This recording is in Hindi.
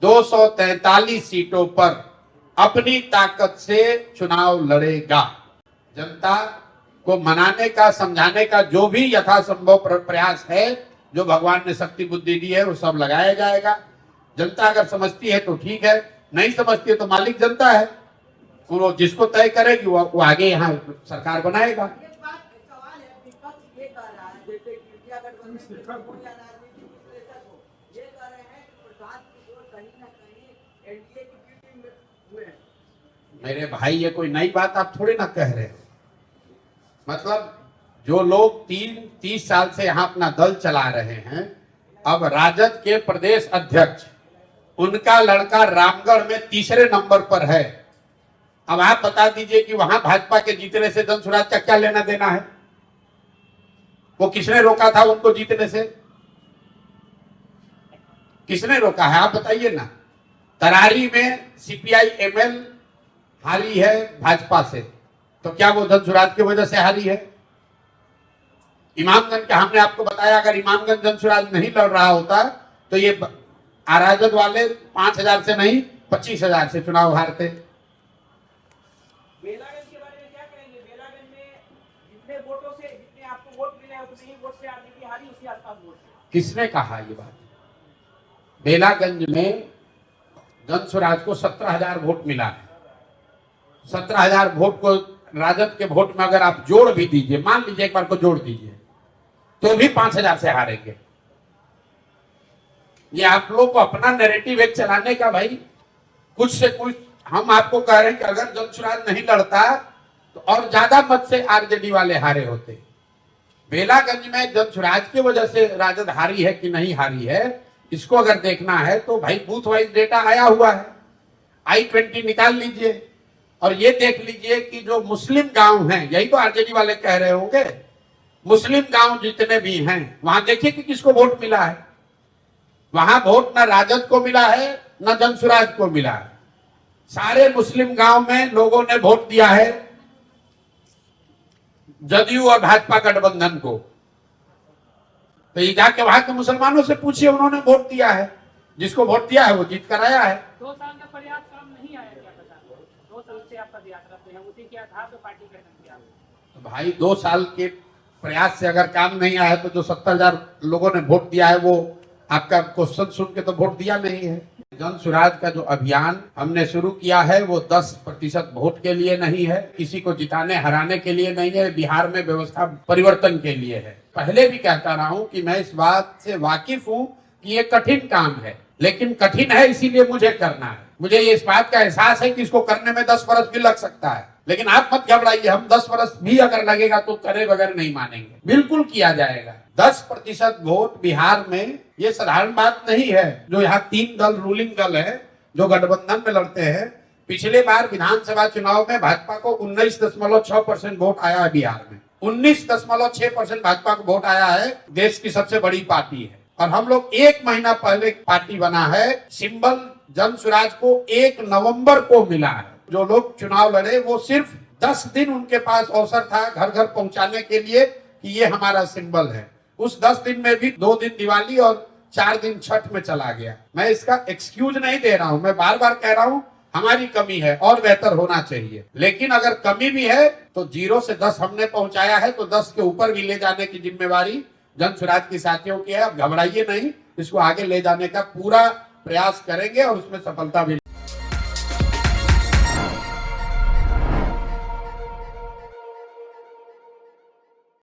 243 सीटों पर अपनी ताकत से चुनाव लड़ेगा। जनता को मनाने का, समझाने का जो भी यथासंभव प्रयास है, जो भगवान ने शक्ति बुद्धि दी है, वो सब लगाया जाएगा। जनता अगर समझती है तो ठीक है, नहीं समझती है तो मालिक जनता है, वो जिसको तय करेगी वो आगे यहाँ सरकार बनाएगा। मेरे भाई, ये कोई नई बात आप थोड़ी ना कह रहे हो। मतलब जो लोग 30 साल से यहाँ अपना दल चला रहे हैं, अब राजद के प्रदेश अध्यक्ष, उनका लड़का रामगढ़ में तीसरे नंबर पर है। अब आप बता दीजिए कि वहां भाजपा के जीतने से जनसुराज का क्या लेना देना है? वो किसने रोका था उनको जीतने से? किसने रोका है आप बताइए ना। तरारी में सीपीआई एमएल हारी है भाजपा से, तो क्या वो जनसुराज की वजह से हारी है? इमामगंज का हमने आपको बताया, अगर इमामगंज जनसुराज नहीं लड़ रहा होता तो ये राजद वाले 5000 से नहीं 25,000 से चुनाव हारते। बेलागंज के बारे में क्या कहेंगे? बेलागंज में जितने वोटों से, जितने आपको वोट मिले उतने ही वोट से आरजेडी हारी, उसी आसपास वोट से। किसने कहा ये बात? बेलागंज में जनसुराज को 17,000 वोट मिला है। 17,000 वोट को राजद के वोट में अगर आप जोड़ भी दीजिए, मान लीजिए एक बार को जोड़ दीजिए, तो भी 5,000 से हारेंगे। ये आप लोग को अपना नैरेटिव एक चलाने का, भाई कुछ से कुछ। हम आपको कह रहे हैं कि अगर जनसुराज नहीं लड़ता तो और ज्यादा मत से आरजेडी वाले हारे होते। बेलागंज में जनसुराज की वजह से राजद हारी है कि नहीं हारी है, इसको अगर देखना है तो भाई बूथ वाइज डेटा आया हुआ है, I-20 निकाल लीजिए और ये देख लीजिए कि जो मुस्लिम गांव हैं, यही तो आरजेडी वाले कह रहे होंगे, मुस्लिम गांव जितने भी हैं वहां देखिए कि किसको वोट मिला है। वहां वोट ना राजद को मिला है ना जनसुराज को मिला है। सारे मुस्लिम गांव में लोगों ने वोट दिया है जदयू और भाजपा गठबंधन को। तो ये जाके वहां के मुसलमानों से पूछिए, उन्होंने वोट दिया है, जिसको वोट दिया है वो जीत कर आया है। 2 साल का प्रयास काम नहीं आया क्या पता? 2 साल से आप पद यात्रा पे हैं, उसी के आधार पर पार्टी का नाम किया। तो भाई 2 साल के प्रयास से अगर काम नहीं आया तो जो 70,000 लोगों ने वोट दिया है वो आपका क्वेश्चन सुन के तो वोट दिया नहीं है। जनसुराज का जो अभियान हमने शुरू किया है वो 10% वोट के लिए नहीं है, किसी को जिताने हराने के लिए नहीं है, बिहार में व्यवस्था परिवर्तन के लिए है। पहले भी कहता रहा हूं कि मैं इस बात से वाकिफ हूं कि ये कठिन काम है, लेकिन कठिन है इसीलिए मुझे करना है। मुझे ये इस बात का एहसास है कि इसको करने में 10 वर्ष भी लग सकता है, लेकिन आप मत घबराइए, हम 10 वर्ष भी अगर लगेगा तो करे बगैर नहीं मानेंगे, बिल्कुल किया जाएगा। 10% वोट बिहार में ये साधारण बात नहीं है। जो यहाँ 3 दल रूलिंग दल है जो गठबंधन में लड़ते हैं, पिछले बार विधानसभा चुनाव में भाजपा को 19.6% वोट आया है बिहार में। 19.6% भाजपा को वोट आया है, देश की सबसे बड़ी पार्टी है। और हम लोग 1 महीना पहले पार्टी बना है, सिंबल जनसुराज को 1 नवंबर को मिला है। जो लोग चुनाव लड़े वो सिर्फ 10 दिन उनके पास अवसर था घर घर पहुंचाने के लिए कि ये हमारा सिंबल है। उस 10 दिन में भी 2 दिन दिवाली और 4 दिन छठ में चला गया। मैं इसका एक्सक्यूज नहीं दे रहा हूं, मैं बार बार कह रहा हूं हमारी कमी है और बेहतर होना चाहिए, लेकिन अगर कमी भी है तो 0 से 10 हमने पहुंचाया है, तो 10 के ऊपर भी ले जाने की जिम्मेवारी जनसुराज की साथियों की है। अब घबराइए नहीं, इसको आगे ले जाने का पूरा प्रयास करेंगे और उसमें सफलता भी